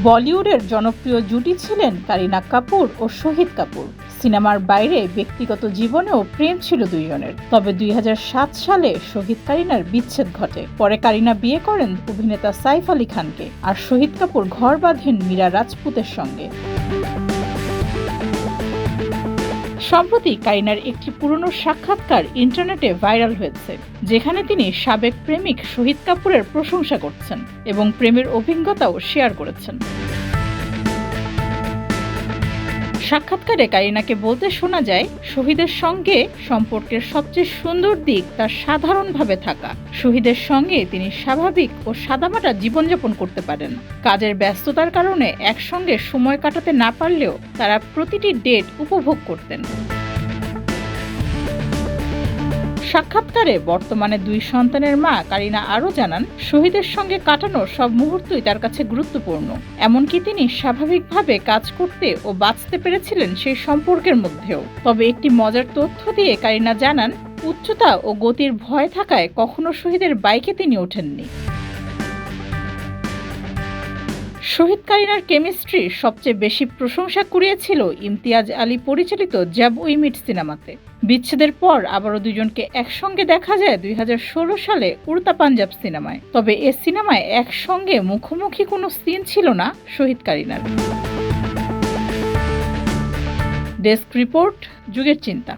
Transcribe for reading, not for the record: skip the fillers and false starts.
বলিউডের জনপ্রিয় জুটি ছিলেন কারিনা কাপুর ও শহীদ কাপুর। সিনেমার বাইরে ব্যক্তিগত জীবনেও প্রেম ছিল দুইজনের। তবে 2007 সালে শহীদ কারিনার বিচ্ছেদ ঘটে। পরে কারিনা বিয়ে করেন অভিনেতা সাইফ আলী খানকে, আর শহীদ কাপুর ঘর বাঁধেন মীরা রাজপুতের সঙ্গে। সম্প্রতি কারিনার একটি পুরনো সাক্ষাৎকার ইন্টারনেটে ভাইরাল হয়েছে, যেখানে তিনি সাবেক প্রেমিক শহীদ কাপুরের প্রশংসা করছেন এবং প্রেমের অভিজ্ঞতাও শেয়ার করেছেন। সাক্ষাৎকারে কারিনাকে বলতে শোনা যায়, শহীদের সঙ্গে সম্পর্কের সবচেয়ে সুন্দর দিক তার সাধারণভাবে থাকা। শহীদের সঙ্গে তিনি স্বাভাবিক ও সাদামাটা জীবনযাপন করতে পারেন। কাজের ব্যস্ততার কারণে একসঙ্গে সময় কাটাতে না পারলেও তারা প্রতিটি ডেট উপভোগ করতেন। সাক্ষাৎকারে বর্তমানে 2 সন্তানের মা কারিনা আরও জানান, শহীদের সঙ্গে কাটানো সব মুহূর্তই তার কাছে গুরুত্বপূর্ণ। এমনকি তিনি স্বাভাবিকভাবে কাজ করতে ও বাঁচতে পেরেছিলেন সেই সম্পর্কের মধ্যেও। তবে একটি মজার তথ্য দিয়ে কারিনা জানান, উচ্চতা ও গতির ভয় থাকায় কখনো শহীদের বাইকে তিনি ওঠেননি। শহীদ কারিনার কেমিস্ট্রির সবচেয়ে বেশি প্রশংসা কুড়িয়েছিল ইমতিয়াজ আলী পরিচালিত জব উই মিট সিনেমাতে। বিচ্ছেদের পর আবারও দুজনকে একসঙ্গে দেখা যায় 2016 সালে উড়তা পাঞ্জাব সিনেমায়। তবে এ সিনেমায় একসঙ্গে মুখোমুখি কোনো সিন ছিল না শহীদ কারিনার। ডেস্ক রিপোর্ট, যুগের চিন্তা।